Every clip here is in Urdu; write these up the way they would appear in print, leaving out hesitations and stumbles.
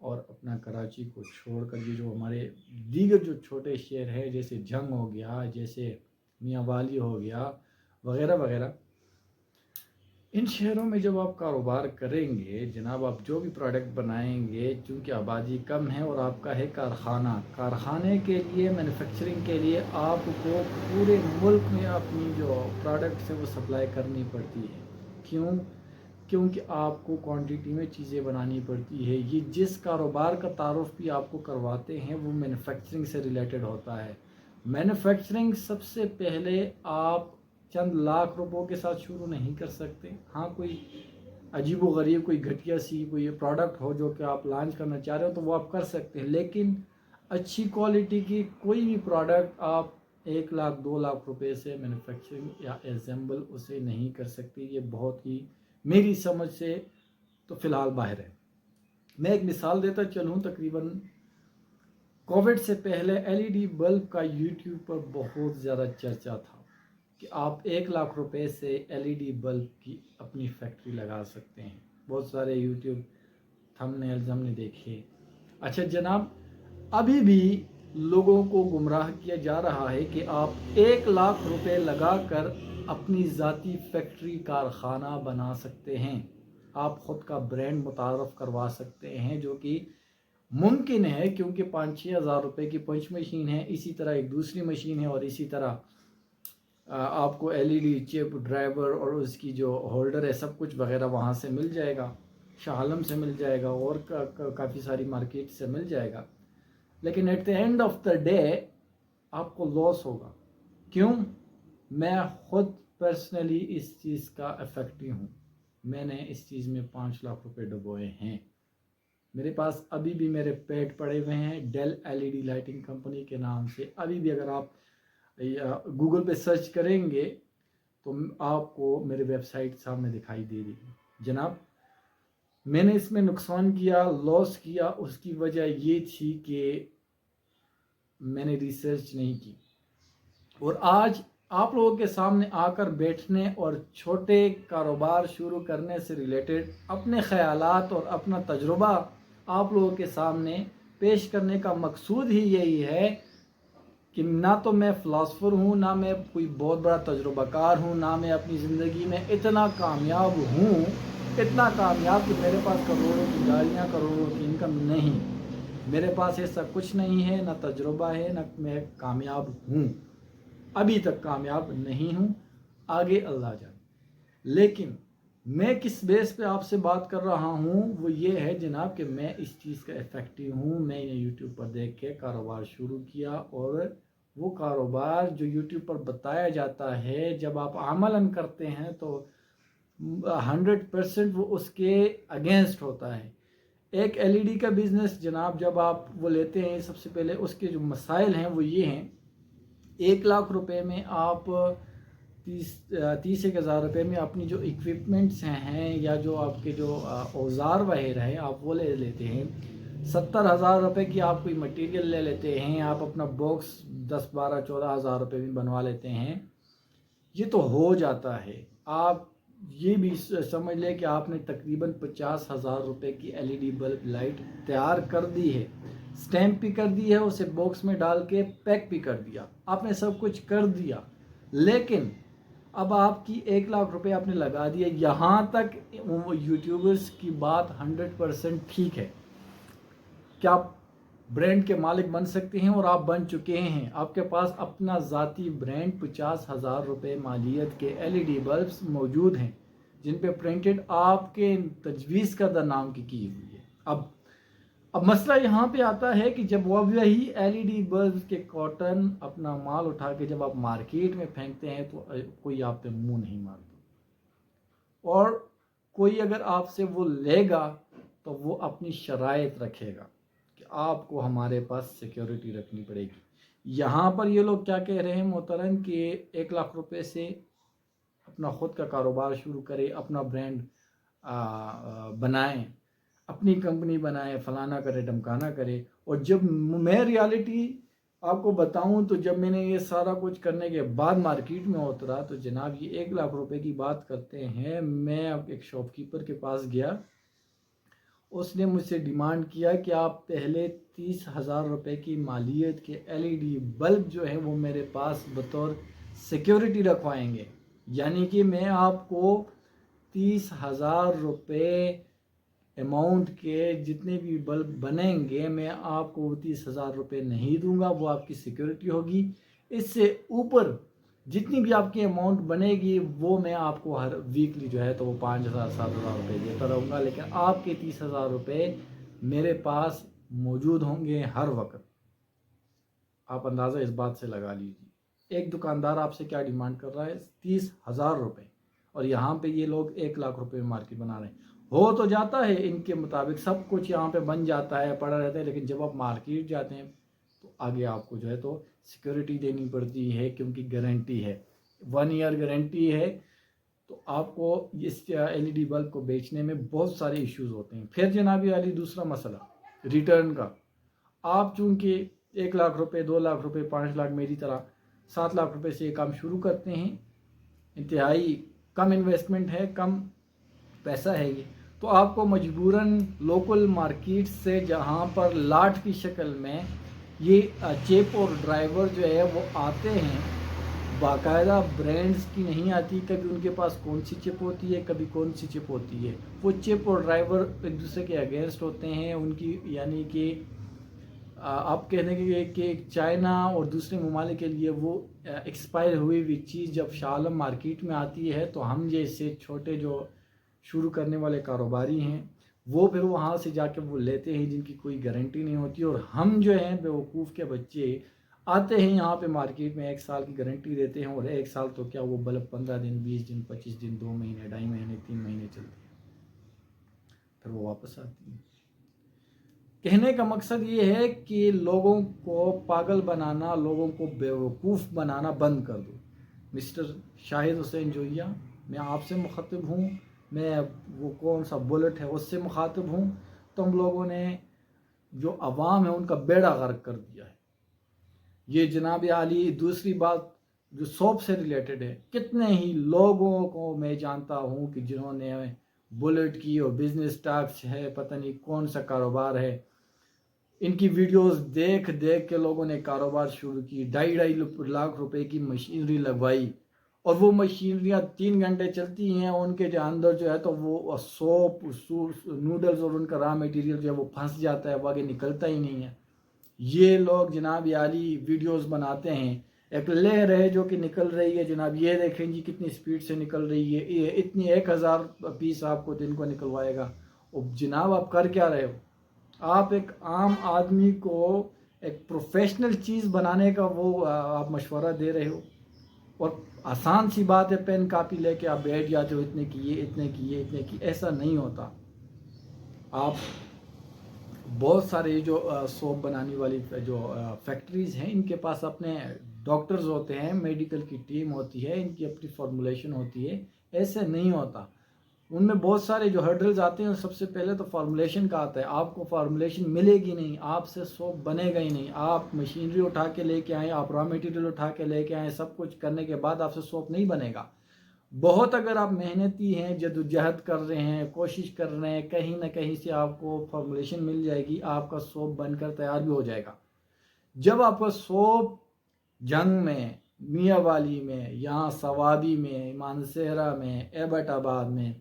اور اپنا کراچی کو چھوڑ کر یہ جو ہمارے دیگر جو چھوٹے شہر ہیں جیسے جنگ ہو گیا، جیسے میاں والی ہو گیا وغیرہ وغیرہ، ان شہروں میں جب آپ کاروبار کریں گے جناب، آپ جو بھی پروڈکٹ بنائیں گے، چونکہ آبادی کم ہے اور آپ کا ہے کارخانے کے لیے، مینوفیکچرنگ کے لیے آپ کو پورے ملک میں اپنی جو پروڈکٹس ہیں وہ سپلائی کرنی پڑتی ہے۔ کیونکہ آپ کو کوانٹٹی میں چیزیں بنانی پڑتی ہے۔ یہ جس کاروبار کا تعارف بھی آپ کو کرواتے ہیں وہ مینوفیکچرنگ سے ریلیٹڈ ہوتا ہے۔ مینوفیکچرنگ سب سے پہلے آپ چند لاکھ روپوں کے ساتھ شروع نہیں کر سکتے۔ ہاں، کوئی عجیب و غریب، کوئی گھٹیا سی کوئی پروڈکٹ ہو جو کہ آپ لانچ کرنا چاہ رہے ہو تو وہ آپ کر سکتے ہیں، لیکن اچھی کوالٹی کی کوئی بھی پروڈکٹ آپ 1 لاکھ 2 لاکھ روپے سے مینوفیکچرنگ یا اسمبل اسے نہیں کر سکتے۔ یہ بہت ہی میری سمجھ سے تو فی الحال باہر ہے۔ میں ایک مثال دیتا چلوں، تقریباً کووڈ سے پہلے ایل ای ڈی بلب کا یوٹیوب پر بہت زیادہ چرچا تھا کہ آپ 1 لاکھ روپے سے ایل ای ڈی بلب کی اپنی فیکٹری لگا سکتے ہیں۔ بہت سارے یوٹیوب تھمبنیلز ہم نے دیکھے۔ اچھا جناب، ابھی بھی لوگوں کو گمراہ کیا جا رہا ہے کہ آپ 1 لاکھ روپے لگا کر اپنی ذاتی فیکٹری کارخانہ بنا سکتے ہیں، آپ خود کا برانڈ متعارف کروا سکتے ہیں، جو کہ ممکن ہے کیونکہ 5-6 ہزار روپے کی پنچ مشین ہے، اسی طرح ایک دوسری مشین ہے، اور اسی طرح آپ کو ایل ای ڈی چپ، ڈرائیور اور اس کی جو ہولڈر ہے سب کچھ وغیرہ وہاں سے مل جائے گا، شاہ عالم سے مل جائے گا، اور کافی ساری مارکیٹ سے مل جائے گا۔ لیکن at the end of the day آپ کو لاس ہوگا۔ کیوں؟ میں خود پرسنلی اس چیز کا افیکٹی ہوں۔ میں نے اس چیز میں 5 لاکھ روپے ڈبوئے ہیں۔ میرے پاس ابھی بھی میرے پیڈ پڑے ہوئے ہیں Dell L E D lighting company کے نام سے۔ ابھی بھی اگر آپ گوگل پہ سرچ کریں گے تو آپ کو میرے ویب سائٹ سامنے دکھائی دے رہی ہے۔ جناب، میں نے اس میں نقصان کیا، لاس کیا، اس کی وجہ یہ تھی کہ میں نے ریسرچ نہیں کی، اور آج آپ لوگوں کے سامنے آ کر بیٹھنے اور چھوٹے کاروبار شروع کرنے سے ریلیٹڈ اپنے خیالات اور اپنا تجربہ آپ لوگوں کے سامنے پیش کرنے کا مقصود ہی یہی ہے کہ نہ تو میں فلاسفر ہوں، نہ میں کوئی بہت بڑا تجربہ کار ہوں، نہ میں اپنی زندگی میں اتنا کامیاب ہوں، اتنا کامیاب کہ میرے پاس کروڑوں کی گاڑیاں، کروڑوں کی انکم نہیں۔ میرے پاس ایسا کچھ نہیں ہے، نہ تجربہ ہے، نہ میں کامیاب ہوں، ابھی تک کامیاب نہیں ہوں، آگے اللہ جانے۔ لیکن میں کس بیس پہ آپ سے بات کر رہا ہوں وہ یہ ہے جناب کہ میں اس چیز کا افیکٹو ہوں۔ میں نے یوٹیوب پر دیکھ کے کاروبار شروع کیا، اور وہ کاروبار جو یوٹیوب پر بتایا جاتا ہے جب آپ عملاً کرتے ہیں تو 100% وہ اس کے اگینسٹ ہوتا ہے۔ ایک ایل ای ڈی کا بزنس جناب جب آپ وہ لیتے ہیں، سب سے پہلے اس کے جو مسائل ہیں وہ یہ ہیں، 1 لاکھ روپے میں آپ 30,000 روپے میں اپنی جو اکوپمنٹس ہیں یا جو آپ کے جو اوزار وغیرہ ہیں آپ وہ لے لیتے ہیں۔ 70,000 روپے کی آپ کوئی مٹیریل لے لیتے ہیں، آپ اپنا باکس 10, 12, 14 ہزار روپے میں بنوا لیتے ہیں، یہ تو ہو جاتا ہے۔ آپ یہ بھی سمجھ لیں کہ آپ نے تقریباً 50,000 روپے کی L E D bulb light تیار کر دی ہے، سٹیمپ بھی کر دی ہے، اسے باکس میں ڈال کے پیک بھی کر دیا، آپ نے سب کچھ کر دیا، لیکن اب آپ کی 1 لاکھ روپے آپ نے لگا دیا۔ یہاں تک یوٹیوبرز کی بات 100% ٹھیک ہے کہ آپ برانڈ کے مالک بن سکتے ہیں، اور آپ بن چکے ہیں۔ آپ کے پاس اپنا ذاتی برانڈ 50,000 روپے مالیت کے ایل ای ڈی بلبس موجود ہیں جن پہ پرنٹڈ آپ کے تجویز کردہ نام کی ہوئی ہے۔ اب مسئلہ یہاں پہ آتا ہے کہ جب وہی ایل ای ڈی بلب کے کاٹن اپنا مال اٹھا کے جب آپ مارکیٹ میں پھینکتے ہیں تو کوئی آپ پہ منہ نہیں مارتا، اور کوئی اگر آپ سے وہ لے گا تو وہ اپنی شرائط رکھے گا کہ آپ کو ہمارے پاس سیکیورٹی رکھنی پڑے گی۔ یہاں پر یہ لوگ کیا کہہ رہے ہیں محترم کہ 1 لاکھ روپے سے اپنا خود کا کاروبار شروع کرے، اپنا برانڈ بنائیں، اپنی کمپنی بنائے، فلانا کرے، ڈمکانا کرے۔ اور جب میں ریالٹی آپ کو بتاؤں تو جب میں نے یہ سارا کچھ کرنے کے بعد مارکیٹ میں اترا تو جناب یہ 1 لاکھ روپے کی بات کرتے ہیں۔ میں اب ایک شاپ کیپر کے پاس گیا اس نے مجھ سے ڈیمانڈ کیا کہ آپ پہلے 30,000 روپے کی مالیت کے LED بلب جو ہے وہ میرے پاس بطور سیکیورٹی رکھوائیں گے، یعنی کہ میں آپ کو 30,000 روپے اماؤنٹ کے جتنے بھی بلب بنیں گے میں آپ کو 30,000 روپے نہیں دوں گا، وہ آپ کی سیکیورٹی ہوگی۔ اس سے اوپر جتنی بھی آپ کی اماؤنٹ بنے گی وہ میں آپ کو ہر ویکلی جو ہے تو وہ 5,000 7,000 روپے دیتا رہوں گا، لیکن آپ کے 30,000 روپے میرے پاس موجود ہوں گے ہر وقت۔ آپ اندازہ اس بات سے لگا لیجیے، ایک دکاندار آپ سے کیا ڈیمانڈ کر رہا ہے؟ 30,000 روپے، اور یہاں پہ یہ لوگ 1,00,000 روپے میں مارکیٹ بنا رہے ہیں۔ ہو تو جاتا ہے ان کے مطابق سب کچھ یہاں پہ بن جاتا ہے، پڑا رہتا ہے، لیکن جب آپ مارکیٹ جاتے ہیں تو آگے آپ کو جو ہے تو سیکیورٹی دینی پڑتی ہے، کیونکہ گارنٹی ہے، 1 ایئر گارنٹی ہے۔ تو آپ کو اس LED بلب کو بیچنے میں بہت سارے ایشوز ہوتے ہیں۔ پھر جناب علی دوسرا مسئلہ ریٹرن کا۔ آپ چونکہ 1,00,000 روپے 2,00,000 روپے 5,00,000 میری طرح 7,00,000 روپے سے یہ کام شروع کرتے ہیں، انتہائی کم انویسٹمنٹ ہے، کم پیسہ ہے یہ، تو آپ کو مجبوراً لوکل مارکیٹ سے جہاں پر لاٹ کی شکل میں یہ چپ اور ڈرائیور جو ہے وہ آتے ہیں، باقاعدہ برانڈز کی نہیں آتی، کبھی ان کے پاس کون سی چپ ہوتی ہے کبھی کون سی چپ ہوتی ہے، وہ چپ اور ڈرائیور ایک دوسرے کے اگینسٹ ہوتے ہیں ان کی، یعنی کہ آپ کہنے کے کہ چائنا اور دوسرے ممالک کے لیے وہ ایکسپائر ہوئی ہوئی چیز جب شاہ عالم مارکیٹ میں آتی ہے تو ہم جیسے چھوٹے جو شروع کرنے والے کاروباری ہیں وہ پھر وہاں سے جا کے وہ لیتے ہیں جن کی کوئی گارنٹی نہیں ہوتی، اور ہم جو ہیں بیوقوف کے بچے آتے ہیں یہاں پہ مارکیٹ میں 1 سال کی گارنٹی دیتے ہیں، اور 1 سال تو کیا وہ بلب 15 دن 20 دن 25 دن 2 مہینے 2.5 مہینے 3 مہینے چلتے ہیں، پھر وہ واپس آتی ہیں۔ کہنے کا مقصد یہ ہے کہ لوگوں کو پاگل بنانا، لوگوں کو بیوقوف بنانا بند کر دو۔ مسٹر شاہد حسین جوئیہ، میں آپ سے مخاطب ہوں، میں وہ کون سا بلٹ ہے اس سے مخاطب ہوں۔ تم لوگوں نے جو عوام ہے ان کا بیڑا غرق کر دیا ہے۔ یہ جناب عالی دوسری بات جو سوپ سے ریلیٹڈ ہے، کتنے ہی لوگوں کو میں جانتا ہوں کہ جنہوں نے بلٹ کی اور بزنس ٹاکس ہے، پتہ نہیں کون سا کاروبار ہے، ان کی ویڈیوز دیکھ دیکھ کے لوگوں نے کاروبار شروع کی، 2.5 لاکھ روپے کی مشینری لگوائی، اور وہ مشینریاں 3 گھنٹے چلتی ہیں، ان کے جو اندر جو ہے تو وہ سوپ نوڈلز اور ان کا را میٹیریل جو ہے وہ پھنس جاتا ہے، وہ آگے نکلتا ہی نہیں ہے۔ یہ لوگ جناب عالی ویڈیوز بناتے ہیں، ایک لہر ہے جو کہ نکل رہی ہے، جناب یہ دیکھیں جی کتنی سپیڈ سے نکل رہی ہے، یہ اتنی 1,000 پیس آپ کو دن کو نکلوائے گا۔ اور جناب آپ کر کیا رہے ہو؟ آپ ایک عام آدمی کو ایک پروفیشنل چیز بنانے کا وہ آپ مشورہ دے رہے ہو، اور آسان سی بات ہے پین کاپی لے کے آپ بیٹھ جاتے ہو، اتنے کیے اتنے کیے اتنے کیے، ایسا نہیں ہوتا۔ آپ بہت سارے جو سوپ بنانے والی جو فیکٹریز ہیں ان کے پاس اپنے ڈاکٹرز ہوتے ہیں، میڈیکل کی ٹیم ہوتی ہے، ان کی اپنی فارمولیشن ہوتی ہے، ایسے نہیں ہوتا۔ ان میں بہت سارے جو ہرڈلز آتے ہیں، سب سے پہلے تو فارمولیشن کا آتا ہے، آپ کو فارمولیشن ملے گی نہیں، آپ سے سوپ بنے گا ہی نہیں، آپ مشینری اٹھا کے لے کے آئیں، آپ را میٹیریل اٹھا کے لے کے آئیں، سب کچھ کرنے کے بعد آپ سے سوپ نہیں بنے گا۔ بہت اگر آپ محنتی ہیں، جدوجہد کر رہے ہیں، کوشش کر رہے ہیں، کہیں نہ کہیں سے آپ کو فارمولیشن مل جائے گی، آپ کا سوپ بن کر تیار بھی ہو جائے گا۔ جب آپ کا سوپ جنگ میں، میاں والی میں، یہاں سوابی میں، مانسہرہ میں، ایبٹ آباد میں،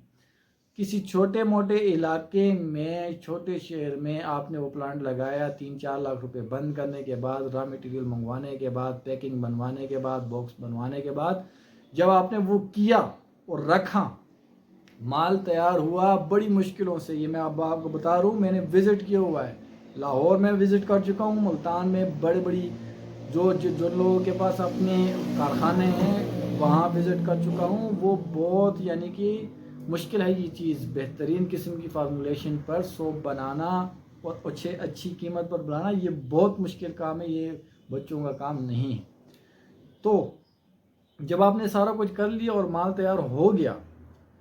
کسی چھوٹے موٹے علاقے میں، چھوٹے شہر میں آپ نے وہ پلانٹ لگایا، 3-4 لاکھ روپے بند کرنے کے بعد، را میٹیریل منگوانے کے بعد، پیکنگ بنوانے کے بعد، باکس بنوانے کے بعد، جب آپ نے وہ کیا اور رکھا، مال تیار ہوا بڑی مشکلوں سے، یہ میں آپ کو بتا رہا ہوں، میں نے وزٹ کیا ہوا ہے، لاہور میں وزٹ کر چکا ہوں، ملتان میں بڑی بڑی جو لوگوں کے پاس اپنے کارخانے ہیں وہاں وزٹ کر چکا ہوں، وہ بہت یعنی کہ مشکل ہے یہ چیز، بہترین قسم کی فارمولیشن پر سوپ بنانا اور اچھی قیمت پر بنانا، یہ بہت مشکل کام ہے، یہ بچوں کا کام نہیں ہے۔ تو جب آپ نے سارا کچھ کر لیا اور مال تیار ہو گیا،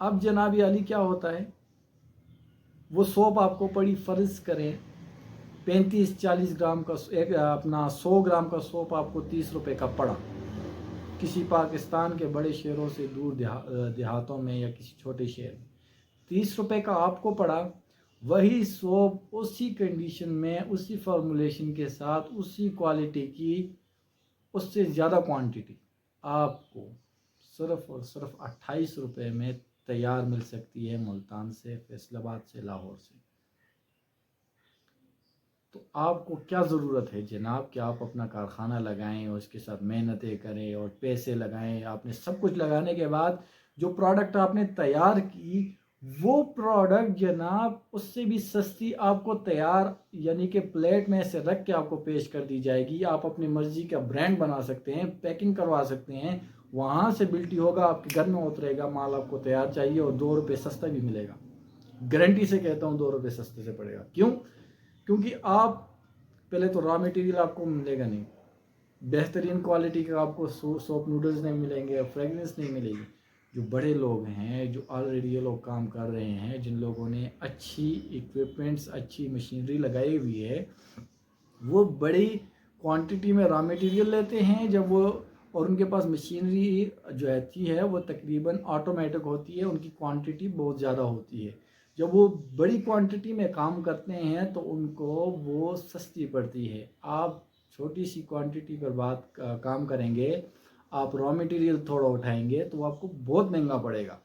اب جناب علی کیا ہوتا ہے، وہ سوپ آپ کو پڑی فرض کریں 35-40 گرام کا ایک اپنا 100 گرام کا سوپ آپ کو 30 روپے کا پڑا، کسی پاکستان کے بڑے شہروں سے دور دیہاتوں میں یا کسی چھوٹے شہر میں 30 روپے کا آپ کو پڑا، وہی سوپ اسی کنڈیشن میں اسی فارمولیشن کے ساتھ اسی کوالٹی کی اس سے زیادہ کوانٹٹی آپ کو صرف اور صرف 28 روپے میں تیار مل سکتی ہے ملتان سے، فیصل آباد سے، لاہور سے۔ تو آپ کو کیا ضرورت ہے جناب کہ آپ اپنا کارخانہ لگائیں اور اس کے ساتھ محنتیں کریں اور پیسے لگائیں؟ آپ نے سب کچھ لگانے کے بعد جو پروڈکٹ آپ نے تیار کی وہ پروڈکٹ جناب اس سے بھی سستی آپ کو تیار یعنی کہ پلیٹ میں سے رکھ کے آپ کو پیش کر دی جائے گی۔ آپ اپنی مرضی کا برانڈ بنا سکتے ہیں، پیکنگ کروا سکتے ہیں، وہاں سے بلٹی ہوگا، آپ کے گھر میں اترے گا، مال آپ کو تیار چاہیے اور 2 روپے سستا بھی ملے گا۔ گارنٹی سے کہتا ہوں 2 روپے سستے سے پڑے گا۔ کیوں؟ کیونکہ آپ پہلے تو را میٹیریل آپ کو ملے گا نہیں، بہترین کوالٹی کا آپ کو سوپ نوڈلز نہیں ملیں گے، فریگرنس نہیں ملے گی۔ جو بڑے لوگ ہیں، جو آلریڈی یہ لوگ کام کر رہے ہیں، جن لوگوں نے اچھی ایکوپمنٹس، اچھی مشینری لگائی ہوئی ہے، وہ بڑی کوانٹٹی میں را میٹیریل لیتے ہیں جب وہ، اور ان کے پاس مشینری جو رہتی ہے وہ تقریباً آٹومیٹک ہوتی ہے، ان کی کوانٹٹی بہت زیادہ ہوتی ہے۔ جب وہ بڑی کوانٹٹی میں کام کرتے ہیں تو ان کو وہ سستی پڑتی ہے۔ آپ چھوٹی سی کوانٹٹی پر کام کریں گے، آپ را میٹیریل تھوڑا اٹھائیں گے تو آپ کو بہت مہنگا پڑے گا۔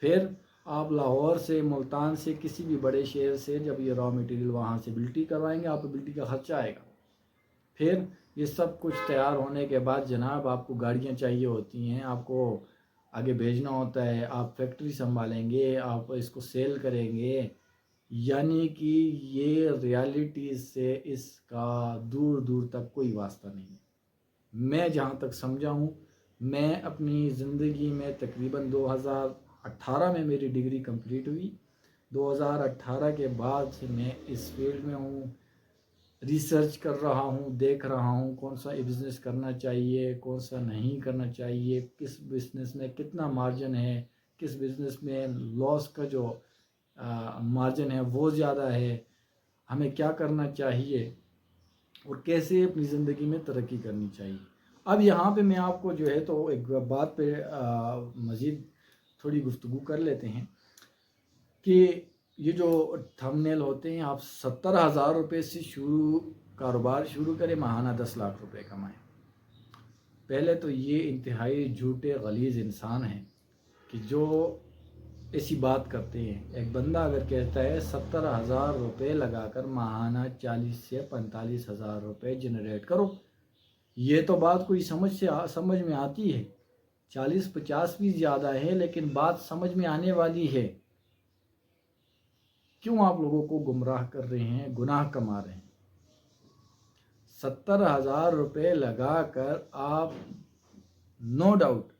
پھر آپ لاہور سے، ملتان سے، کسی بھی بڑے شہر سے جب یہ را میٹیریل وہاں سے بلٹی کروائیں گے، آپ کو بلٹی کا خرچہ آئے گا۔ پھر یہ سب کچھ تیار ہونے کے بعد جناب آپ کو گاڑیاں چاہیے ہوتی ہیں، آپ کو آگے بھیجنا ہوتا ہے، آپ فیکٹری سنبھالیں گے، آپ اس کو سیل کریں گے، یعنی کہ یہ ریالٹی سے اس کا دور دور تک کوئی واسطہ نہیں ہے۔ میں جہاں تک سمجھا ہوں، میں اپنی زندگی میں تقریباً 2018 میں میری ڈگری کمپلیٹ ہوئی۔ 2018 کے بعد سے میں اس فیلڈ میں ہوں، ریسرچ کر رہا ہوں، دیکھ رہا ہوں کون سا بزنس کرنا چاہیے، کون سا نہیں کرنا چاہیے، کس بزنس میں کتنا مارجن ہے، کس بزنس میں لاس کا جو مارجن ہے وہ زیادہ ہے، ہمیں کیا کرنا چاہیے اور کیسے اپنی زندگی میں ترقی کرنی چاہیے۔ اب یہاں پہ میں آپ کو جو ہے تو ایک بات پہ مزید تھوڑی گفتگو کر لیتے ہیں کہ یہ جو تھمبنیل ہوتے ہیں، آپ 70,000 روپے سے کاروبار شروع کریں، ماہانہ 10 لاکھ روپے کمائیں۔ پہلے تو یہ انتہائی جھوٹے غلیظ انسان ہیں کہ جو ایسی بات کرتے ہیں۔ ایک بندہ اگر کہتا ہے 70,000 روپے لگا کر ماہانہ 40 سے 45,000 روپے جنریٹ کرو، یہ تو بات کوئی سمجھ میں آتی ہے۔ 40-50 بھی زیادہ ہے لیکن بات سمجھ میں آنے والی ہے۔ کیوں آپ لوگوں کو گمراہ کر رہے ہیں، گناہ کما رہے ہیں؟ 70,000 روپے لگا کر آپ نو ڈاؤٹ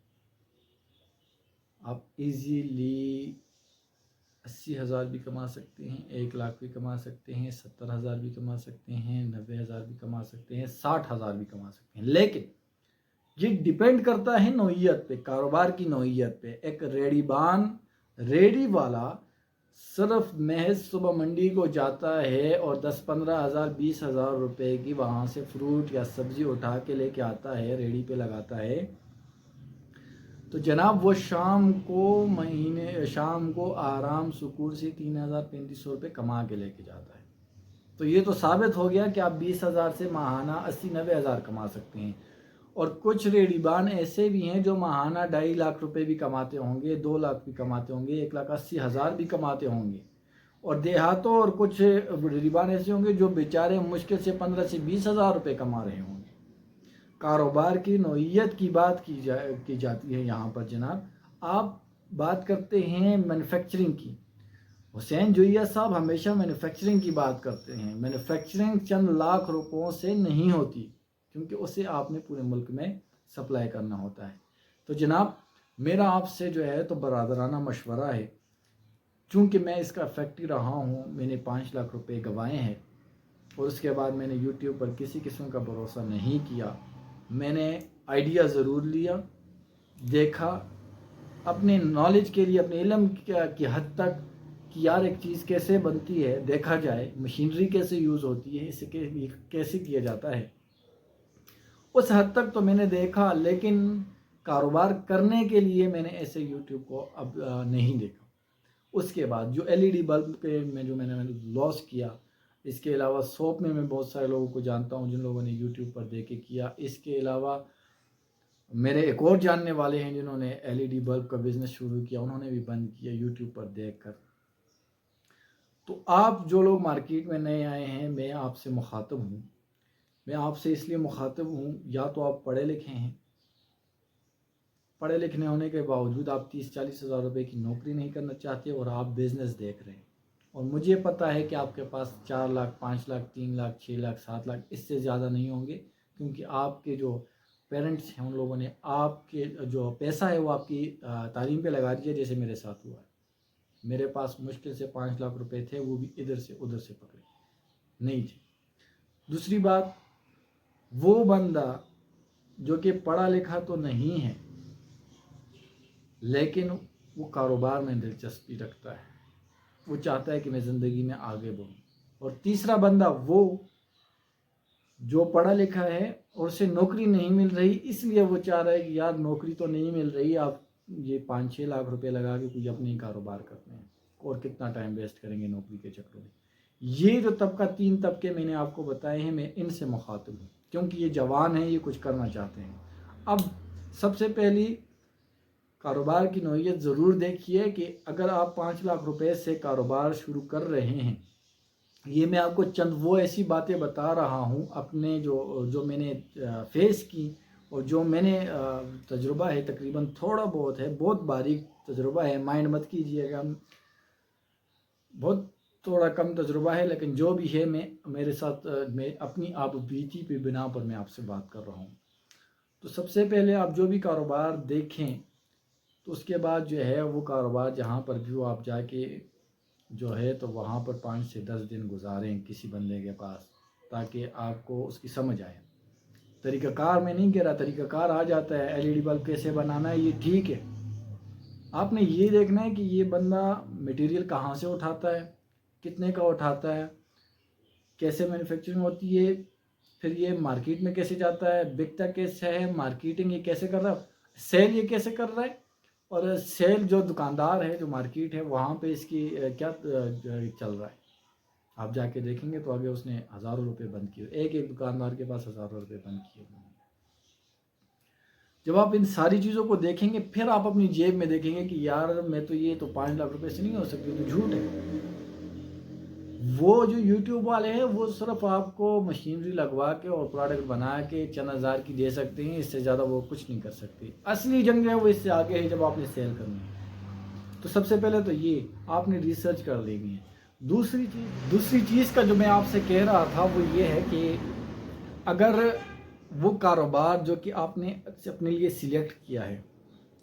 آپ ایزیلی 80,000 بھی کما سکتے ہیں، 1 لاکھ بھی کما سکتے ہیں، 70,000 بھی کما سکتے ہیں، 90,000 بھی کما سکتے ہیں، 60,000 بھی کما سکتے ہیں۔ لیکن یہ ڈیپینڈ کرتا ہے نوعیت پہ، کاروبار کی نوعیت پہ۔ ایک ریڑی والا صرف محض صبح منڈی کو جاتا ہے اور 10-15,000 20,000 روپے کی وہاں سے فروٹ یا سبزی اٹھا کے لے کے آتا ہے، ریڑی پہ لگاتا ہے، تو جناب وہ شام کو آرام سکون سے 3,000-3,500 روپے کما کے لے کے جاتا ہے۔ تو یہ تو ثابت ہو گیا کہ آپ 20,000 سے ماہانہ 80-90,000 کما سکتے ہیں۔ اور کچھ ریڑیبان ایسے بھی ہیں جو ماہانہ 2.5 لاکھ روپے بھی کماتے ہوں گے، 2 لاکھ بھی کماتے ہوں گے، 1,80,000 بھی کماتے ہوں گے۔ اور دیہاتوں اور کچھ ریڑیبان ایسے ہوں گے جو بیچارے مشکل سے 15 سے 20,000 روپے کما رہے ہوں گے۔ کاروبار کی نوعیت کی بات کی جاتی ہے یہاں پر جناب۔ آپ بات کرتے ہیں مینوفیکچرنگ کی، حسین جوئیہ صاحب ہمیشہ مینوفیکچرنگ کی بات کرتے ہیں۔ مینوفیکچرنگ چند لاکھ روپوں سے نہیں ہوتی، کیونکہ اسے آپ نے پورے ملک میں سپلائی کرنا ہوتا ہے۔ تو جناب میرا آپ سے جو ہے تو برادرانہ مشورہ ہے، چونکہ میں اس کا فیکٹری رہا ہوں، میں نے 5 لاکھ روپے گنوائے ہیں اور اس کے بعد میں نے یوٹیوب پر کسی قسم کا بھروسہ نہیں کیا۔ میں نے آئیڈیا ضرور لیا، دیکھا، اپنے نالج کے لیے، اپنے علم کی حد تک کہ یار ایک چیز کیسے بنتی ہے، دیکھا جائے، مشینری کیسے یوز ہوتی ہے، اسے کیسے کیا جاتا ہے، اس حد تک تو میں نے دیکھا۔ لیکن کاروبار کرنے کے لیے میں نے ایسے یوٹیوب کو اب نہیں دیکھا۔ اس کے بعد جو LED بلب پہ میں نے لاس کیا، اس کے علاوہ سوپ میں بہت سارے لوگوں کو جانتا ہوں جن لوگوں نے یوٹیوب پر دیکھ کے کیا۔ اس کے علاوہ میرے ایک اور جاننے والے ہیں جنہوں نے LED بلب کا بزنس شروع کیا، انہوں نے بھی بند کیا یوٹیوب پر دیکھ کر۔ تو آپ جو لوگ مارکیٹ میں نئے آئے ہیں، میں آپ سے مخاطب ہوں، میں آپ سے اس لیے مخاطب ہوں، یا تو آپ پڑھے لکھے ہیں، پڑھے لکھنے ہونے کے باوجود آپ 30-40 ہزار روپے کی نوکری نہیں کرنا چاہتے اور آپ بزنس دیکھ رہے ہیں، اور مجھے پتہ ہے کہ آپ کے پاس 4 لاکھ 5 لاکھ 3 لاکھ 6 لاکھ 7 لاکھ اس سے زیادہ نہیں ہوں گے، کیونکہ آپ کے جو پیرنٹس ہیں ان لوگوں نے آپ کے جو پیسہ ہے وہ آپ کی تعلیم پہ لگا دیا، جیسے میرے ساتھ ہوا ہے۔ میرے پاس مشکل سے 5 لاکھ روپے تھے، وہ بھی ادھر سے پکڑے نہیں تھے۔ دوسری بات، وہ بندہ جو کہ پڑھا لکھا تو نہیں ہے لیکن وہ کاروبار میں دلچسپی رکھتا ہے، وہ چاہتا ہے کہ میں زندگی میں آگے بڑھوں۔ اور تیسرا بندہ وہ جو پڑھا لکھا ہے اور اسے نوکری نہیں مل رہی، اس لیے وہ چاہ رہا ہے کہ یار نوکری تو نہیں مل رہی، آپ یہ 5-6 لاکھ روپے لگا کے کوئی اپنے کاروبار کرتے ہیں، اور کتنا ٹائم ویسٹ کریں گے نوکری کے چکروں میں۔ یہ جو طبقہ 3 طبقے میں نے آپ کو بتائے ہیں، میں ان سے مخاطب ہوں، کیونکہ یہ جوان ہیں، یہ کچھ کرنا چاہتے ہیں۔ اب سب سے پہلی کاروبار کی نوعیت ضرور دیکھیے کہ اگر آپ 5 لاکھ روپے سے کاروبار شروع کر رہے ہیں، یہ میں آپ کو چند وہ ایسی باتیں بتا رہا ہوں اپنے جو میں نے فیس کی، اور جو میں نے تجربہ ہے، تقریباً تھوڑا بہت ہے، بہت باریک تجربہ ہے، مائنڈ مت کیجیے گا، بہت تھوڑا کم تجربہ ہے، لیکن جو بھی ہے میرے ساتھ میں اپنی آپ بیتی پہ بنا پر میں آپ سے بات کر رہا ہوں۔ تو سب سے پہلے آپ جو بھی کاروبار دیکھیں تو اس کے بعد جو ہے وہ کاروبار جہاں پر بھی آپ جا کے جو ہے تو وہاں پر 5 سے 10 دن گزاریں کسی بندے کے پاس، تاکہ آپ کو اس کی سمجھ آئے۔ طریقہ کار میں نہیں کہہ رہا، طریقہ کار آ جاتا ہے، LED بلب کیسے بنانا ہے یہ ٹھیک ہے، آپ نے یہ دیکھنا ہے کہ یہ بندہ مٹیریل کہاں سے اٹھاتا ہے، کتنے کا اٹھاتا ہے، کیسے مینوفیکچرنگ ہوتی ہے، پھر یہ مارکیٹ میں کیسے جاتا ہے، بکتا کیسے ہے، مارکیٹنگ یہ کیسے کر رہا ہے، سیل یہ کیسے کر رہا ہے، اور سیل جو دکاندار ہے، جو مارکیٹ ہے، وہاں پہ اس کی کیا چل رہا ہے۔ آپ جا کے دیکھیں گے تو آگے اس نے ہزاروں روپے بند کیے، ایک دکاندار کے پاس ہزاروں روپے بند کیے۔ جب آپ ان ساری چیزوں کو دیکھیں گے، پھر آپ اپنی جیب میں دیکھیں گے کہ یار میں تو یہ تو 5 لاکھ روپے سے نہیں ہو سکتی، تو جھوٹ ہے۔ وہ جو یوٹیوب والے ہیں وہ صرف آپ کو مشینری لگوا کے اور پروڈکٹ بنا کے چند ہزار کی دے سکتے ہیں، اس سے زیادہ وہ کچھ نہیں کر سکتے۔ اصلی جنگ جو ہے وہ اس سے آگے ہے، جب آپ نے سیل کرنی ہے۔ تو سب سے پہلے تو یہ آپ نے ریسرچ کر لینی ہے۔ دوسری چیز کا جو میں آپ سے کہہ رہا تھا وہ یہ ہے کہ اگر وہ کاروبار جو کہ آپ نے اپنے لیے سلیکٹ کیا ہے،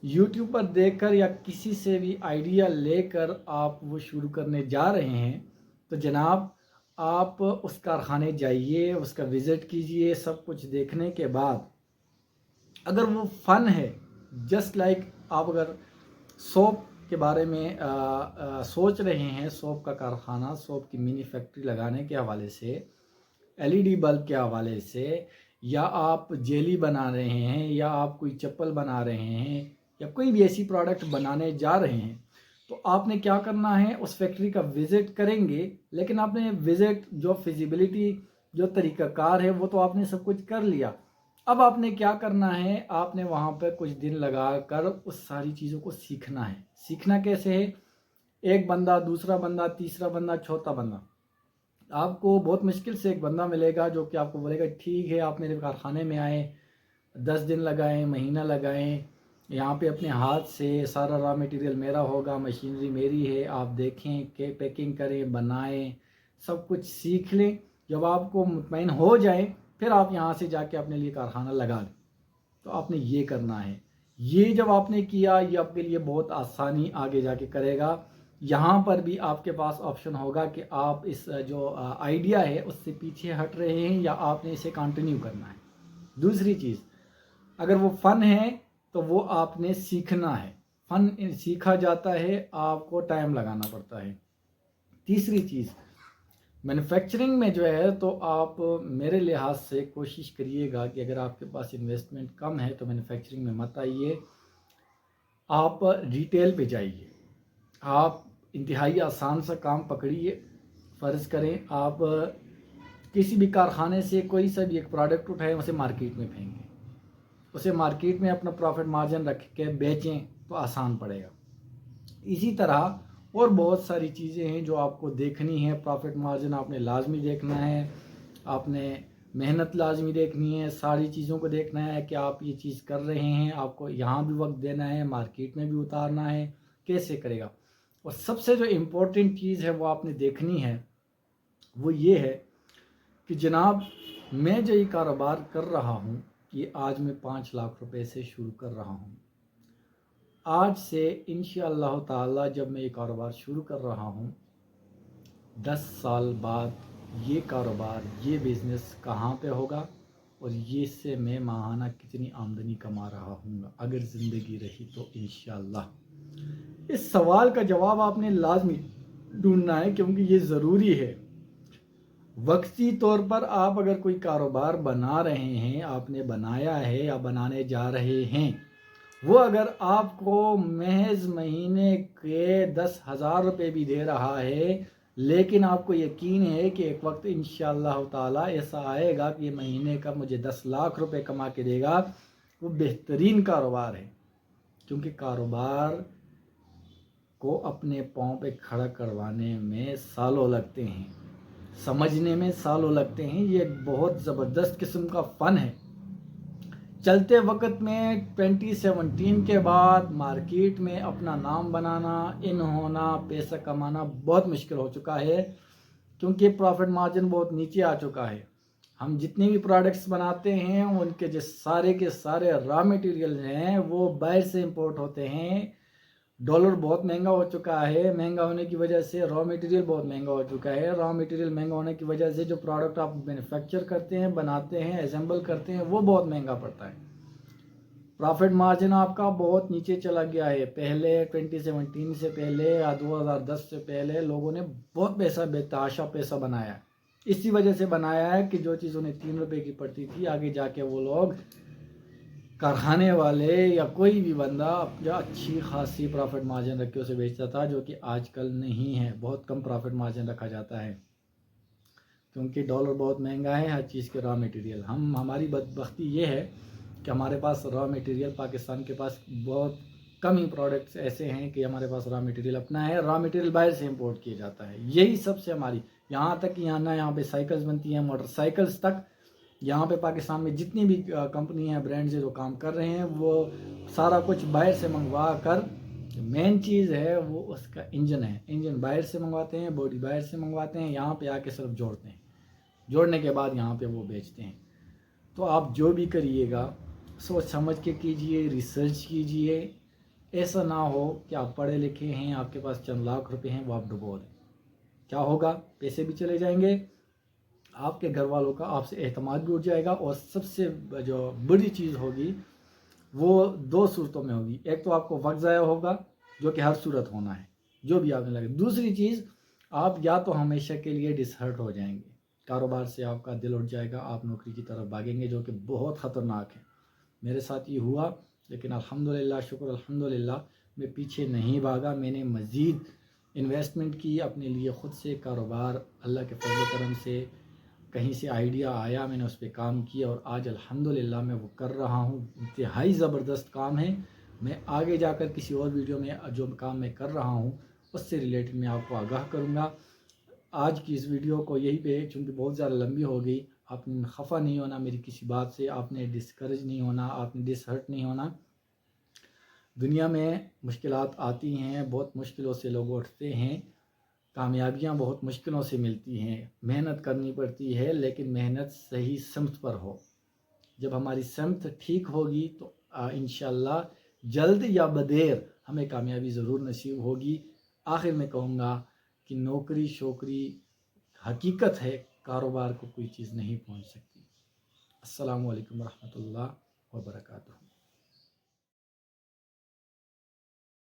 یوٹیوب پر دیکھ کر یا کسی سے بھی آئیڈیا لے کر آپ وہ شروع کرنے جا رہے ہیں، تو جناب آپ اس کارخانے جائیے، اس کا وزٹ کیجئے، سب کچھ دیکھنے کے بعد اگر وہ فن ہے، جسٹ لائک آپ اگر سوپ کے بارے میں سوچ رہے ہیں، سوپ کا کارخانہ، سوپ کی منی فیکٹری لگانے کے حوالے سے، LED بلب کے حوالے سے، یا آپ جیلی بنا رہے ہیں، یا آپ کوئی چپل بنا رہے ہیں، یا کوئی بھی ایسی پروڈکٹ بنانے جا رہے ہیں، تو آپ نے کیا کرنا ہے، اس فیکٹری کا وزٹ کریں گے، لیکن آپ نے وزٹ جو فیزیبلٹی جو طریقہ کار ہے وہ تو آپ نے سب کچھ کر لیا۔ اب آپ نے کیا کرنا ہے، آپ نے وہاں پہ کچھ دن لگا کر اس ساری چیزوں کو سیکھنا ہے۔ سیکھنا کیسے ہے، ایک بندہ، دوسرا بندہ، تیسرا بندہ، چوتھا بندہ، آپ کو بہت مشکل سے ایک بندہ ملے گا جو کہ آپ کو بولے گا ٹھیک ہے آپ میرے کارخانے میں آئیں، 10 دن لگائیں، مہینہ لگائیں، یہاں پہ اپنے ہاتھ سے سارا را مٹیریل میرا ہوگا، مشینری میری ہے، آپ دیکھیں کہ پیکنگ کریں، بنائیں، سب کچھ سیکھ لیں۔ جب آپ کو مطمئن ہو جائیں پھر آپ یہاں سے جا کے اپنے لیے کارخانہ لگا لیں۔ تو آپ نے یہ کرنا ہے، یہ جب آپ نے کیا یہ آپ کے لیے بہت آسانی آگے جا کے کرے گا۔ یہاں پر بھی آپ کے پاس آپشن ہوگا کہ آپ اس جو آئیڈیا ہے اس سے پیچھے ہٹ رہے ہیں یا آپ نے اسے کنٹینیو کرنا ہے۔ دوسری چیز، اگر وہ فن ہے تو وہ آپ نے سیکھنا ہے، فن سیکھا جاتا ہے، آپ کو ٹائم لگانا پڑتا ہے۔ تیسری چیز، مینوفیکچرنگ میں جو ہے تو آپ میرے لحاظ سے کوشش کریے گا کہ اگر آپ کے پاس انویسٹمنٹ کم ہے تو مینوفیکچرنگ میں مت آئیے، آپ ریٹیل پہ جائیے۔ آپ انتہائی آسان سا کام پکڑیے. فرض کریں آپ کسی بھی کارخانے سے کوئی سا بھی ایک پروڈکٹ اٹھائیں، اسے مارکیٹ میں پھینکیں، اسے مارکیٹ میں اپنا پروفٹ مارجن رکھ کے بیچیں تو آسان پڑے گا. اسی طرح اور بہت ساری چیزیں ہیں جو آپ کو دیکھنی ہے. پروفٹ مارجن آپ نے لازمی دیکھنا ہے، آپ نے محنت لازمی دیکھنی ہے، ساری چیزوں کو دیکھنا ہے کہ آپ یہ چیز کر رہے ہیں، آپ کو یہاں بھی وقت دینا ہے، مارکیٹ میں بھی اتارنا ہے، کیسے کرے گا. اور سب سے جو امپورٹنٹ چیز ہے وہ آپ نے دیکھنی ہے وہ یہ ہے کہ جناب میں جو یہ کاروبار کر رہا ہوں یہ آج میں 5 لاکھ روپے سے شروع کر رہا ہوں. آج سے انشاءاللہ تعالی جب میں یہ کاروبار شروع کر رہا ہوں 10 سال بعد یہ کاروبار یہ بزنس کہاں پہ ہوگا اور یہ سے میں ماہانہ کتنی آمدنی کما رہا ہوں گا اگر زندگی رہی تو انشاءاللہ. اس سوال کا جواب آپ نے لازمی ڈھونڈنا ہے کیونکہ یہ ضروری ہے. وقتی طور پر آپ اگر کوئی کاروبار بنا رہے ہیں، آپ نے بنایا ہے یا بنانے جا رہے ہیں، وہ اگر آپ کو محض مہینے کے 10,000 روپے بھی دے رہا ہے لیکن آپ کو یقین ہے کہ ایک وقت انشاءاللہ تعالی ایسا آئے گا کہ یہ مہینے کا مجھے 10 لاکھ روپے کما کے دے گا، وہ بہترین کاروبار ہے. کیونکہ کاروبار کو اپنے پاؤں پہ کھڑا کروانے میں سالوں لگتے ہیں، سمجھنے میں سالوں لگتے ہیں. یہ ایک بہت زبردست قسم کا فن ہے. چلتے وقت میں 2017 کے بعد مارکیٹ میں اپنا نام بنانا، ان ہونا، پیسہ کمانا بہت مشکل ہو چکا ہے کیونکہ پروفٹ مارجن بہت نیچے آ چکا ہے. ہم جتنے بھی پروڈکٹس بناتے ہیں ان کے سارے را مٹیریل ہیں وہ باہر سے امپورٹ ہوتے ہیں. ڈالر بہت مہنگا ہو چکا ہے، مہنگا ہونے کی وجہ سے را مٹیریل بہت مہنگا ہو چکا ہے. را مٹیریل مہنگا ہونے کی وجہ سے جو پروڈکٹ آپ مینوفیکچر کرتے ہیں، بناتے ہیں، اسمبل کرتے ہیں وہ بہت مہنگا پڑتا ہے. پروفٹ مارجن آپ کا بہت نیچے چلا گیا ہے. پہلے 2017 سے پہلے یا 2010 سے پہلے لوگوں نے بہت پیسہ بے تحاشا پیسہ بنایا ہے. اسی وجہ سے بنایا ہے کہ جو چیز انہیں 3 روپے کی پڑتی تھی آگے جا کے وہ لوگ کارخانے والے یا کوئی بھی بندہ جو اچھی خاصی پروفٹ مارجن رکھ کے اسے بیچتا تھا، جو کہ آج کل نہیں ہے. بہت کم پروفٹ مارجن رکھا جاتا ہے کیونکہ ڈالر بہت مہنگا ہے ہر چیز کے را مٹیریل. ہماری بدبختی یہ ہے کہ ہمارے پاس را مٹیریل پاکستان کے پاس بہت کم ہی پروڈکٹس ایسے ہیں کہ ہمارے پاس را مٹیریل اپنا ہے، را مٹیریل باہر سے امپورٹ کیا جاتا ہے. یہی سب سے ہماری یہاں تک کہ یہاں پہ سائیکلز بنتی ہیں، موٹر سائیکلز تک یہاں پہ پاکستان میں جتنی بھی کمپنی ہیں، برانڈز جو کام کر رہے ہیں وہ سارا کچھ باہر سے منگوا کر، مین چیز ہے وہ اس کا انجن ہے. انجن باہر سے منگواتے ہیں، باڈی باہر سے منگواتے ہیں، یہاں پہ آ کے صرف جوڑتے ہیں، جوڑنے کے بعد یہاں پہ وہ بیچتے ہیں. تو آپ جو بھی کریے گا سوچ سمجھ کے کیجئے، ریسرچ کیجئے. ایسا نہ ہو کہ آپ پڑھے لکھے ہیں، آپ کے پاس چند لاکھ روپے ہیں، وہ آپ ڈبو دیں. کیا ہوگا؟ پیسے بھی چلے جائیں گے، آپ کے گھر والوں کا آپ سے اعتماد بھی اٹھ جائے گا. اور سب سے جو بڑی چیز ہوگی وہ 2 صورتوں میں ہوگی. ایک تو آپ کو وقت ضائع ہوگا جو کہ ہر صورت ہونا ہے جو بھی آپ نے لگے. دوسری چیز آپ یا تو ہمیشہ کے لیے ڈسہرٹ ہو جائیں گے، کاروبار سے آپ کا دل اٹھ جائے گا، آپ نوکری کی طرف بھاگیں گے جو کہ بہت خطرناک ہے. میرے ساتھ یہ ہوا لیکن الحمدللہ، شکر الحمدللہ میں پیچھے نہیں بھاگا. میں نے مزید انویسٹمنٹ کی اپنے لیے، خود سے کاروبار اللہ کے فضل و کرم سے کہیں سے آئیڈیا آیا، میں نے اس پہ کام کیا اور آج الحمدللہ میں وہ کر رہا ہوں. انتہائی زبردست کام ہے. میں آگے جا کر کسی اور ویڈیو میں جو کام میں کر رہا ہوں اس سے ریلیٹڈ میں آپ کو آگاہ کروں گا. آج کی اس ویڈیو کو یہی پہ، چونکہ بہت زیادہ لمبی ہو گئی، آپ نے خفا نہیں ہونا میری کسی بات سے، آپ نے ڈسکریج نہیں ہونا، آپ نے ڈس ہرٹ نہیں ہونا. دنیا میں مشکلات آتی ہیں، بہت مشکلوں سے لوگ اٹھتے ہیں، کامیابیاں بہت مشکلوں سے ملتی ہیں، محنت کرنی پڑتی ہے لیکن محنت صحیح سمت پر ہو. جب ہماری سمت ٹھیک ہوگی تو انشاءاللہ جلد یا بدیر ہمیں کامیابی ضرور نصیب ہوگی. آخر میں کہوں گا کہ نوکری شوکری حقیقت ہے، کاروبار کو کوئی چیز نہیں پہنچ سکتی. السلام علیکم ورحمۃ اللہ وبرکاتہ.